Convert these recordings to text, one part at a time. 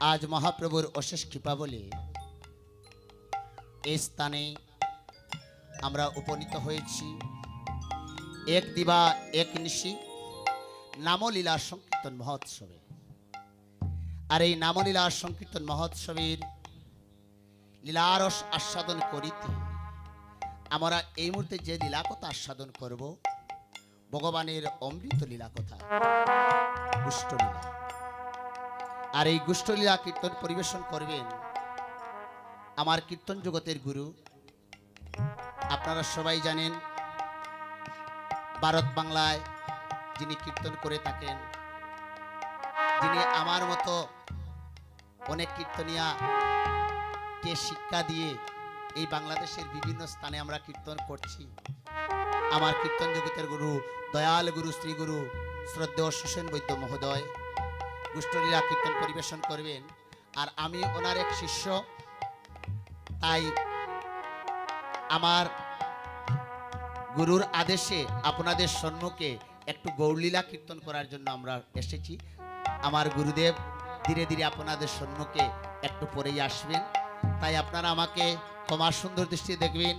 আজ মহাপ্রভুর অশেষ কৃপা বলে এই স্থানে আমরা উপনীত হয়েছি। এক দিবা এক নিশি নামলীলা সংকীর্তন মহোৎসবে। আর এই নামলীলা সংকীর্তন মহোৎসবের লীলারস আস্বাদন করিতে আমরা এই মুহূর্তে যে লীলা কথা আস্বাদন করব, ভগবানের অমৃত লীলা কথা, গুষ্ঠলীলা। আর এই গুষ্ঠলীলা কীর্তন পরিবেশন করবেন আমার কীর্তন জগতের গুরু। আপনারা সবাই জানেন, ভারত বাংলায় যিনি কীর্তন করে থাকেন, যিনি আমার মতো অনেক কীর্তনিয়াকে শিক্ষা দিয়ে এই বাংলাদেশের বিভিন্ন স্থানে আমরা কীর্তন করছি। আমার কীর্তন জগতের গুরু, দয়াল গুরু, শ্রী গুরু শ্রদ্ধেয় সুসেন বৈদ্য মহোদয় গুষ্ঠলীলা কীর্তন পরিবেশন করবেন। আর আমি ওনার এক শিষ্য, তাই আমার গুরুর আদেশে আপনাদের সম্মুখে একটু গৌরলীলা কীর্তন করার জন্য আমরা এসেছি। আমার গুরুদেব ধীরে ধীরে আপনাদের সম্মুখে একটু পরেই আসবেন, তাই আপনারা আমাকে ক্ষমার সুন্দর দৃষ্টি দেখবেন।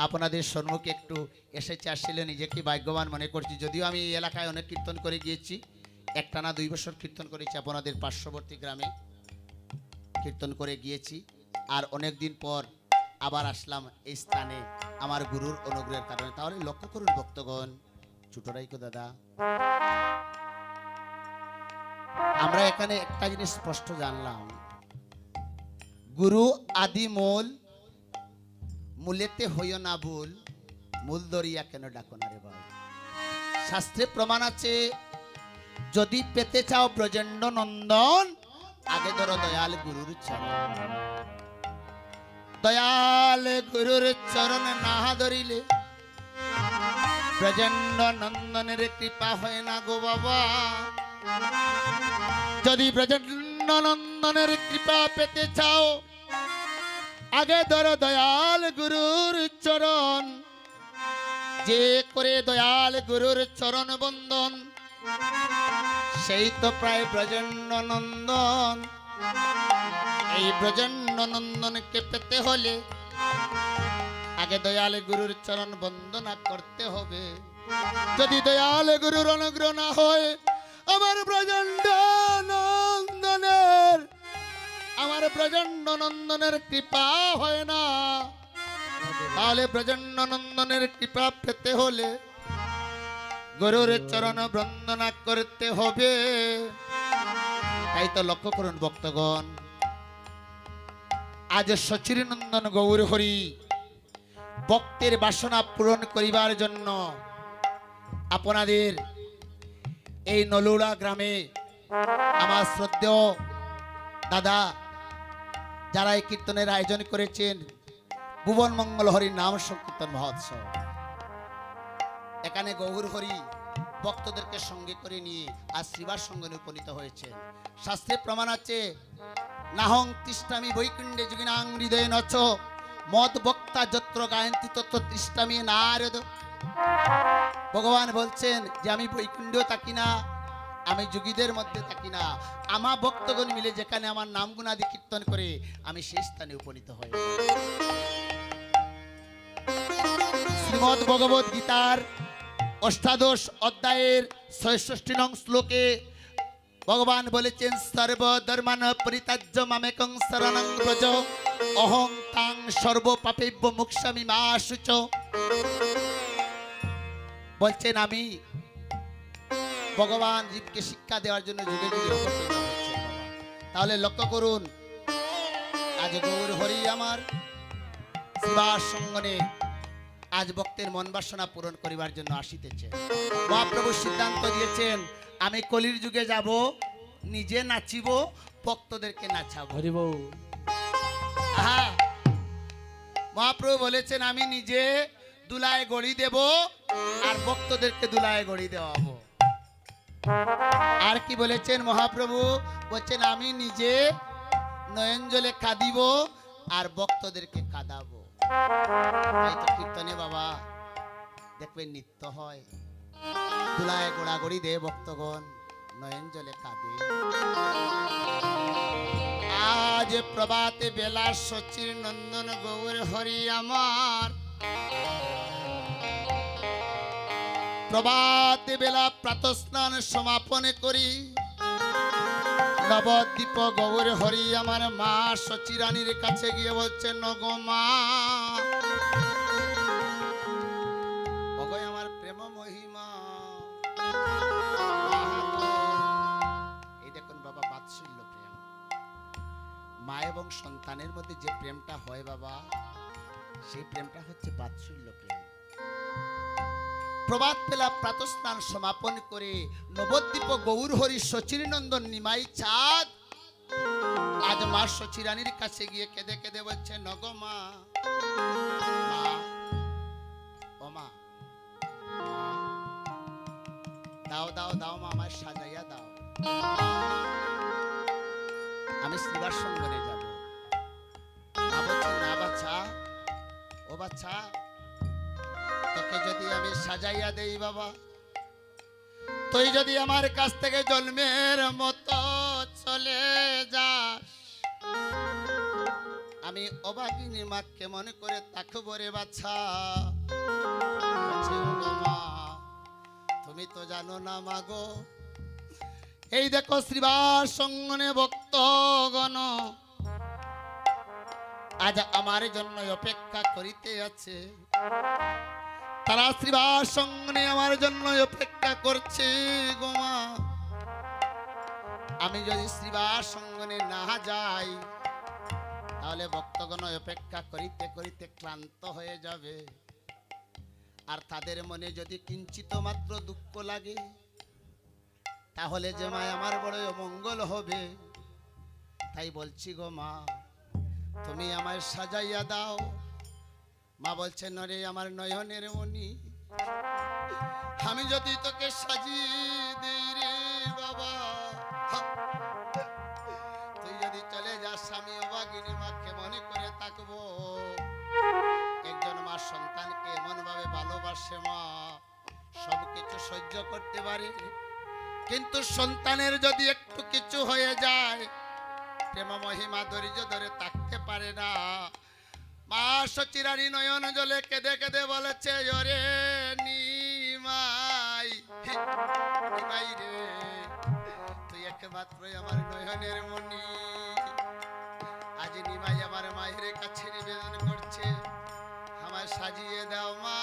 আপনাদের সম্মুখে একটু এসেছে, আসলে নিজেকে ভাগ্যবান মনে করছি। যদিও আমি এই এলাকায় অনেক কীর্তন করে গিয়েছি, একটানা 2 বছর কীর্তন করেছি, আপনাদের পার্শ্ববর্তী গ্রামে কীর্তন করে গিয়েছি। আর অনেক দিন পর আবার আসলাম এই স্থানে আমার গুরুর অনুগ্রহের কারণে। তাহলে লক্ষ্য করুন ভক্তগণ, ছোটরাইকো দাদা, আমরা এখানে একটা জিনিস স্পষ্ট জানলাম, গুরু আদি মূল, মূলেতে হইও না ভুল, মূল দরিয়া কেন ডাকো না রে ভাই। শাস্ত্রে প্রমাণ আছে, যদি পেতে চাও ব্রজেন্দ্র নন্দন, আগে ধরো দয়াল গুরুর চরণ। দয়াল গুরুর চরণ না ধরিলে ব্রজেন্দ্র নন্দনের কৃপা হয় না গো বাবা। যদি ব্রজেন্দ্র নন্দনের কৃপা পেতে চাও, আগে ধরো দয়াল গুরুর চরণ। যে করে দয়াল গুরুর চরণ বন্দন, সেই তো প্রায় ব্রজেন্দ্র নন্দন। এই ব্রজেন্দ্র নন্দনকে পেতে হলে আগে দয়াল গুরুর চরণ বন্দনা করতে হবে। যদি দয়াল গুরুর অনুগ্রহ না হয়, আমার ব্রজেন্দ্র নন্দনের, আমার ব্রজেন্দ্র নন্দনের কৃপা হয় না। তাহলে ব্রজেন্দ্র নন্দনের কৃপা পেতে হলে গুরুর চরণ বন্দনা করতে হবে। তাই তো লক্ষ্য করুন ভক্তগণ, আজ সচির নন্দন গৌর হরি ভক্তের বাসনা পূরণ করিবার জন্য আপনাদের এই নলুড়া গ্রামে আমার শ্রদ্ধেয় দাদা যারা এই কীর্তনের আয়োজন করেছেন, ভুবন মঙ্গল হরি নাম সংকীর্তন মহোৎসব, এখানে গৌর হরি ভক্তদেরকে সঙ্গে করে নিয়ে আজ শ্রীবার সঙ্গে উপনীত হয়েছে। শাস্ত্রে প্রমাণ আছে, নাহং তৃষ্ণামি বৈকুণ্ঠে যোগিনাং হৃদয়ে নচ, মদ বক্তা যত্র গায়ন্তি তত্র তৃষ্ণামি নারদ। ভগবান বলছেন যে আমি বৈকুণ্ঠেও থাকি না, আমি যোগীদের মধ্যে থাকি না, আমার ভক্তগণ মিলে যেখানে আমার নাম গুণাদি কীর্তন করে আমি সেই স্থানে উপনীত হই। শ্রীমদ্ ভগবত গীতার অষ্টাদশ অধ্যায়ের ৬৬ নং শ্লোকে ভগবান বলেছেন, সর্বধর্মান পরিত্যাজ্য মামেকং শরণং ব্রজ, অহং তাং সর্বপাপেভ্য মোক্ষামি মা শুচ। বলছেন আমি ভগবান জীবকে শিক্ষা দেওয়ার জন্য যুগে যুগে অবতীর্ণ হচ্ছেন। তাহলে লক্ষ্য করুন, আজ গৌর হরি আমার শিবার সঙ্গনে আজ ভক্তের মন বাসনা পূরণ করিবার জন্য আসিতেছে। মহাপ্রভু সিদ্ধান্ত দিয়েছেন, আমি কলির যুগে যাব, নিজে নাচিব, ভক্তদেরকে নাচাবো। মহাপ্রভু বলেছেন, আমি নিজে দুলায় গড়ি দেব আর ভক্তদেরকে দুলায় গড়ি দেওয়াবো। আর কি বলেছেন মহাপ্রভু? বলছেন, আমি নিজে নয়ন জলে কাঁদিব আর ভক্তদেরকে কাঁদাবো। তাই তো কীর্তনে বাবা দেখবেন নিত্য হয়, দুলায় গোড়াগড়ি দে ভক্তগণ, নয়ন জলে কাঁদে। যে প্রভাতে বেলা সচির নন্দন গৌর হরি আমার প্রভাতে বেলা প্রাতঃস্নান সমাপন করি নবদ্বীপ গৌর হরি আমার মা সচিরানীর কাছে গিয়ে বলছে নগো মা ওগো আমার প্রেম মহিমা এই দেখুন বাবা বাৎসল্য প্রেম মা এবং সন্তানের মধ্যে যে প্রেমটা হয় বাবা সেই প্রেমটা হচ্ছে বাৎসল্য প্রেম প্রভাত বেলা প্রাতঃস্নান সমাপন করে নবদ্বীপ গৌর হরি সচিরনন্দন নিমাই চাঁদ আজ মা সচিরানীর কাছে গিয়ে কেঁদে কেঁদে বলছে নগো মা ও মা দাও দাও দাও মা আমায় সাজাইয়া দাও আমি শ্রীবার সঙ্গনে যাব মা বলছে না বাচ্চা ও বাচ্চা তোকে যদি আমি সাজাইয়া দেই বাবা তুই যদি আমার কাছ থেকে জন্মের মতো চলে যাস আমি অভাগিনী মা কেমন করে তাকবো রে বাচ্চা তুমি তো জানো না মাগো এই দেখো শ্রীবার সঙ্গনে ভক্তগণ আজ আমার জন্য অপেক্ষা করিতে আছে তারা শ্রীবার সঙ্গনে আমার জন্য অপেক্ষা করছে গো মা আমি যদি শ্রীবার সঙ্গনে না যাই তাহলে ভক্তগণ অপেক্ষা করিতে করিতে ক্লান্ত হয়ে যাবে আর তাদের মনে যদি কিঞ্চিত মাত্র দুঃখ লাগে তাহলে যে মা আমার বড় অমঙ্গল হবে তাই বলছি গো মা তুমি আমায় সাজাইয়া দাও মা বলছে নরে আমার নয়নের মনি আমি যদি তোকে সাজিয়ে দিই রে বাবা তুই যদি চলে যাস আমি অভাগিনী মা কেমন করে থাকবো একজন মা সন্তানকে এমন ভাবে ভালোবাসে মা সবকিছু সহ্য করতে পারে কিন্তু সন্তানের যদি একটু কিছু হয়ে যায় প্রেম মহিমা ধৈর্য ধরে থাকতে পারে না মা সচিরানী নয়ন জলে কেঁদে কেঁদে বলেছে ওরে নিমাই নিমাই রে তুই একমাত্র আমার নয়নের মনি আজ নিমাই আমার মায়ের কাছে নিবেদন করছে আমায় সাজিয়ে দাও মা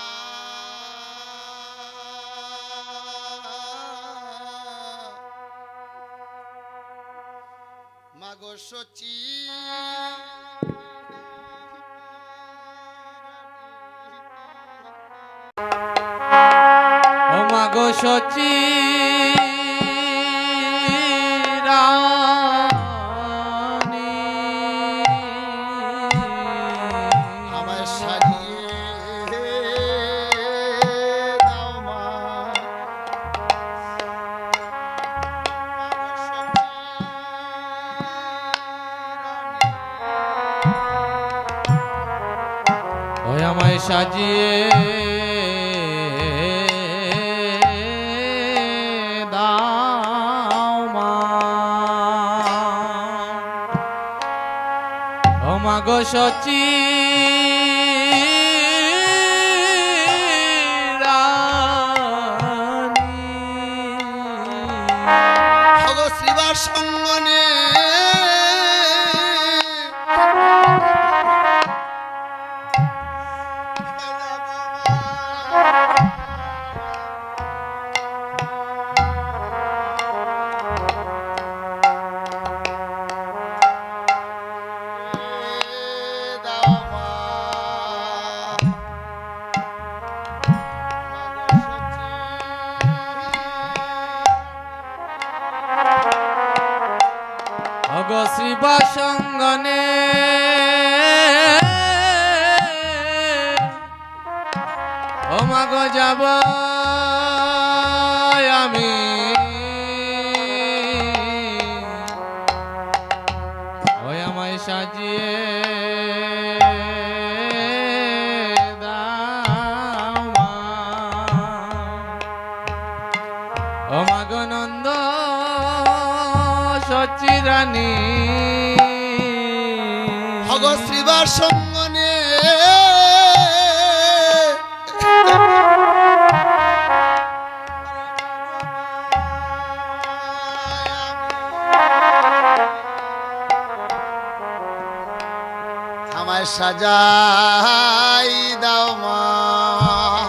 মাগো সচি ও মাগো সচি রানী আমায় সাজিয়ে দাও মা ওই আমায় সাজিয়ে দাও মা ও মাগো সচি রানী ভগো শ্রীবার সঙ্গনে অগো শ্রীবাসঙ্গনে ও মাগো যাব আমি ওই আমায় সাজিয়ে দাও মা ও মাগো নন্দ সচিরানী ওগো শ্রীবার সঙ্গনে আমায় সাজাই দাও মা